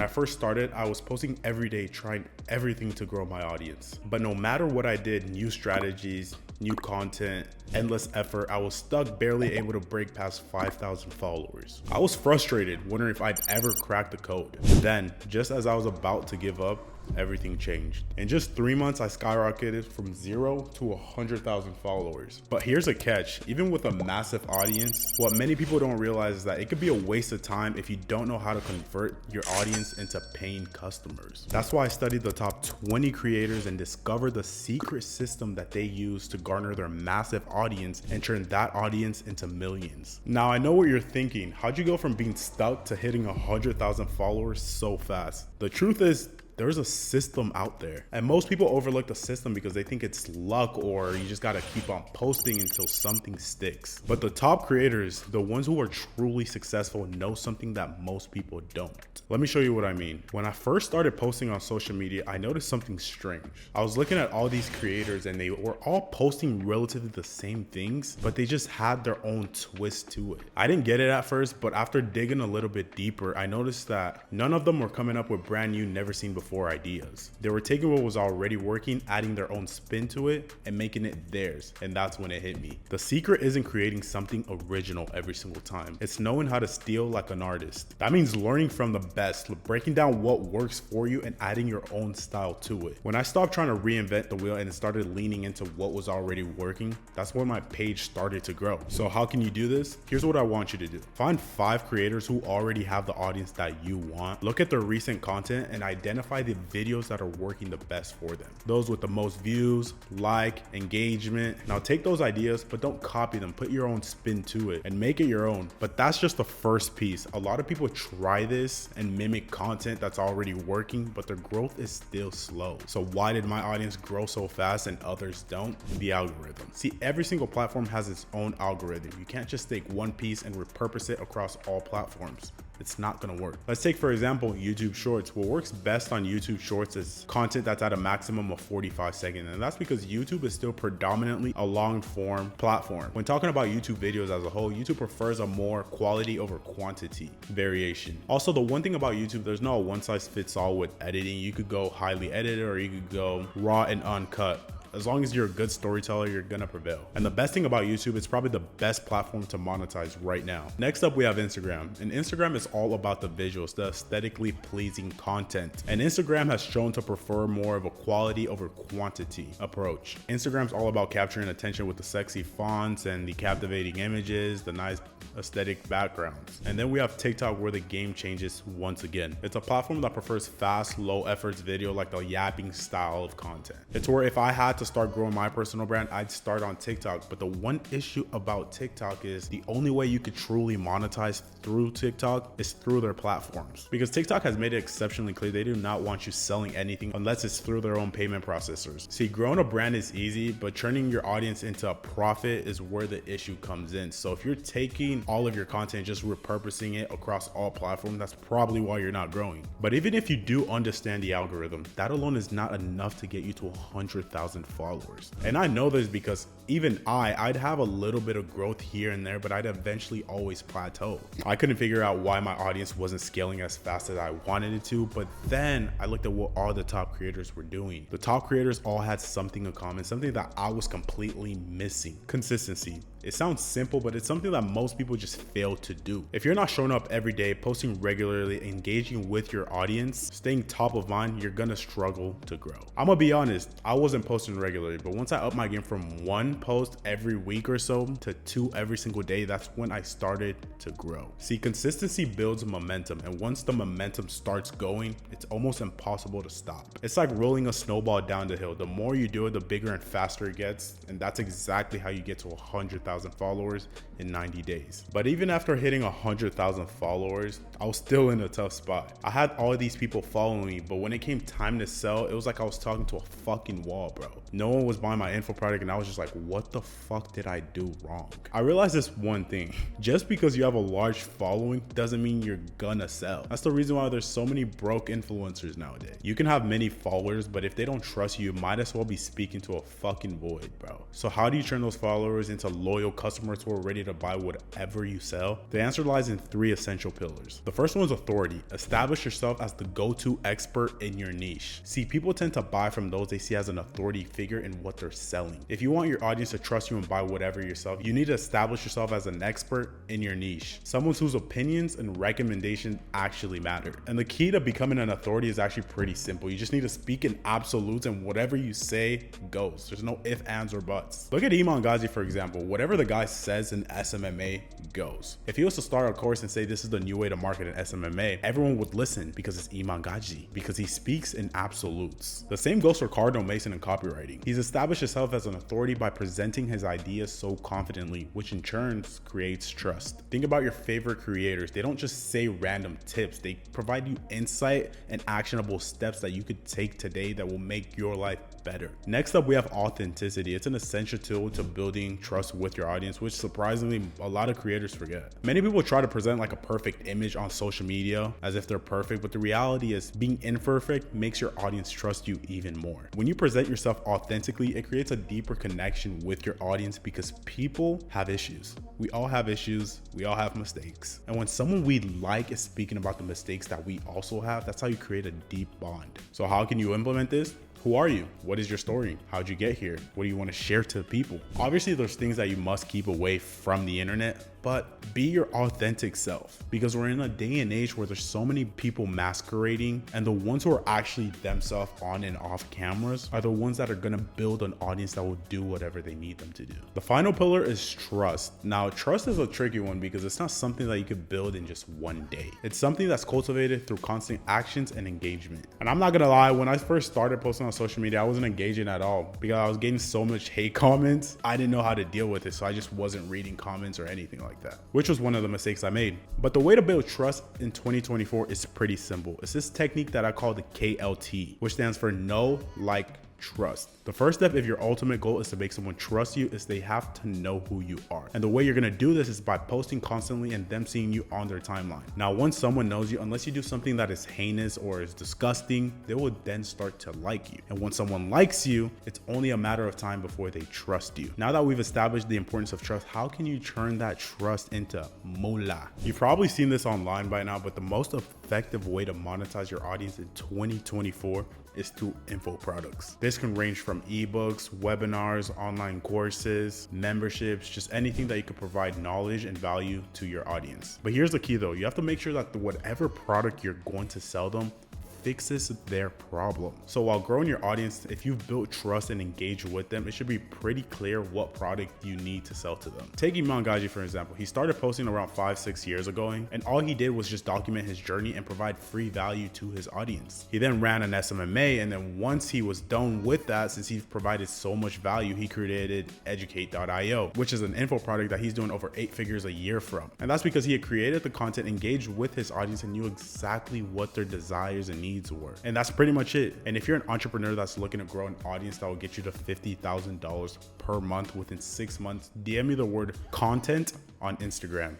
I first started, I was posting every day, trying everything to grow my audience. But no matter what I did, new strategies, new content, endless effort, I was stuck, barely able to break past 5,000 followers. I was frustrated, wondering if I'd ever crack the code. Then, just as I was about to give up, everything changed. In just 3 months, I skyrocketed from 0 to 100,000 followers. But here's a catch, even with a massive audience, what many people don't realize is that it could be a waste of time if you don't know how to convert your audience into paying customers. That's why I studied the top 20 creators and discovered the secret system that they use to garner their massive audience and turn that audience into millions. Now I know what you're thinking, how'd you go from being stuck to hitting 100,000 followers so fast? The truth is, there's a system out there, and most people overlook the system because they think it's luck or you just gotta keep on posting until something sticks. But the top creators, the ones who are truly successful, know something that most people don't. Let me show you what I mean. When I first started posting on social media, I noticed something strange. I was looking at all these creators and they were all posting relatively the same things, but they just had their own twist to it. I didn't get it at first, but after digging a little bit deeper, I noticed that none of them were coming up with brand new, never seen before ideas. They were taking what was already working, adding their own spin to it, and making it theirs. And that's when it hit me. The secret isn't creating something original every single time. It's knowing how to steal like an artist. That means learning from the best, breaking down what works for you and adding your own style to it. When I stopped trying to reinvent the wheel and started leaning into what was already working, that's when my page started to grow. So how can you do this? Here's what I want you to do. Find 5 creators who already have the audience that you want. Look at their recent content and identify the videos that are working the best for them. Those with the most views, engagement. Now take those ideas, but don't copy them. Put your own spin to it and make it your own. But that's just the first piece. A lot of people try this and mimic content that's already working, but their growth is still slow. So why did my audience grow so fast and others don't? The algorithm. See, every single platform has its own algorithm. You can't just take one piece and repurpose it across all platforms. It's not gonna work. Let's take, for example, YouTube Shorts. What works best on YouTube Shorts is content that's at a maximum of 45 seconds. And that's because YouTube is still predominantly a long form platform. When talking about YouTube videos as a whole, YouTube prefers a more quality over quantity variation. Also, the one thing about YouTube, there's no one size fits all with editing. You could go highly edited or you could go raw and uncut. As long as you're a good storyteller, you're gonna prevail. And the best thing about YouTube, it's probably the best platform to monetize right now. Next up, we have Instagram. And Instagram is all about the visuals, the aesthetically pleasing content. And Instagram has shown to prefer more of a quality over quantity approach. Instagram's all about capturing attention with the sexy fonts and the captivating images, the nice aesthetic backgrounds. And then we have TikTok, where the game changes once again. It's a platform that prefers fast, low efforts video, like the yapping style of content. It's where if I had to start growing my personal brand, I'd start on TikTok. But the one issue about TikTok is the only way you could truly monetize through TikTok is through their platforms. Because TikTok has made it exceptionally clear they do not want you selling anything unless it's through their own payment processors. See, growing a brand is easy, but turning your audience into a profit is where the issue comes in. So if you're taking all of your content, just repurposing it across all platforms, that's probably why you're not growing. But even if you do understand the algorithm, that alone is not enough to get you to 100,000 followers. And I know this because even I'd have a little bit of growth here and there, but I'd eventually always plateau. I couldn't figure out why my audience wasn't scaling as fast as I wanted it to, but then I looked at what all the top creators were doing. The top creators all had something in common, something that I was completely missing: consistency. It sounds simple, but it's something that most people just fail to do. If you're not showing up every day, posting regularly, engaging with your audience, staying top of mind, you're gonna struggle to grow. I'm gonna be honest, I wasn't posting regularly, but once I upped my game from 1 post every week or so to 2 every single day, that's when I started to grow. See, consistency builds momentum, and once the momentum starts going, it's almost impossible to stop. It's like rolling a snowball down the hill. The more you do it, the bigger and faster it gets, and that's exactly how you get to 100,000 followers in 90 days. But even after hitting 100,000 followers, I was still in a tough spot. I had all these people following me, but when it came time to sell, it was like I was talking to a fucking wall, bro. No one was buying my info product, and I was just like, what the fuck did I do wrong? I realized this one thing: just because you have a large following doesn't mean you're gonna sell. That's the reason why there's so many broke influencers nowadays. You can have many followers, but if they don't trust you, you might as well be speaking to a fucking void, bro. So how do you turn those followers into loyal loyal customers who are ready to buy whatever you sell? The answer lies in 3 essential pillars. The first one is authority. Establish yourself as the go-to expert in your niche. See, people tend to buy from those they see as an authority figure in what they're selling. If you want your audience to trust you and buy whatever you sell, you need to establish yourself as an expert in your niche. Someone whose opinions and recommendations actually matter. And the key to becoming an authority is actually pretty simple. You just need to speak in absolutes, and whatever you say goes. There's no ifs, ands, or buts. Look at Iman Gadzhi, for example. Whatever the guy says in SMMA goes. If he was to start a course and say this is the new way to market in SMMA, everyone would listen because it's Iman Gadzhi, because he speaks in absolutes. The same goes for Cardinal Mason in copywriting. He's established himself as an authority by presenting his ideas so confidently, which in turn creates trust. Think about your favorite creators. They don't just say random tips. They provide you insight and actionable steps that you could take today that will make your life better. Next up, we have authenticity. It's an essential tool to building trust with your audience, which surprisingly a lot of creators forget. Many people try to present like a perfect image on social media as if they're perfect, but the reality is being imperfect makes your audience trust you even more. When you present yourself authentically, it creates a deeper connection with your audience because people have issues. We all have issues. We all have mistakes. And when someone we like is speaking about the mistakes that we also have, that's how you create a deep bond. So how can you implement this? Who are you? What is your story? How'd you get here? What do you want to share to people? Obviously, there's things that you must keep away from the internet, but be your authentic self, because we're in a day and age where there's so many people masquerading, and the ones who are actually themselves on and off cameras are the ones that are going to build an audience that will do whatever they need them to do. The final pillar is trust. Now, trust is a tricky one because it's not something that you could build in just one day. It's something that's cultivated through constant actions and engagement. And I'm not gonna lie, when I first started posting on social media, I wasn't engaging at all because I was getting so much hate comments. I didn't know how to deal with it, so I just wasn't reading comments or anything like that, which was one of the mistakes I made. But the way to build trust in 2024 is pretty simple. It's this technique that I call the KLT, which stands for know, like, trust. The first step, if your ultimate goal is to make someone trust you, is they have to know who you are. And the way you're gonna do this is by posting constantly and them seeing you on their timeline. Now, once someone knows you, unless you do something that is heinous or is disgusting, they will then start to like you. And once someone likes you, it's only a matter of time before they trust you. Now that we've established the importance of trust, how can you turn that trust into moolah? You've probably seen this online by now, but the most effective way to monetize your audience in 2024 is through info products. This can range from ebooks, webinars, online courses, memberships, just anything that you can provide knowledge and value to your audience. But here's the key though, you have to make sure that whatever product you're going to sell them fixes their problem. So while growing your audience, if you've built trust and engaged with them, it should be pretty clear what product you need to sell to them. Take Iman Gadzhi, for example. He started posting around 5-6 years ago, and all he did was just document his journey and provide free value to his audience. He then ran an SMMA, and then once he was done with that, since he's provided so much value, he created Educate.io, which is an info product that he's doing over 8 figures a year from. And that's because he had created the content, engaged with his audience, and knew exactly what their desires and needs were. And that's pretty much it. And if you're an entrepreneur that's looking to grow an audience that will get you to $50,000 per month within 6 months, DM me the word content on Instagram.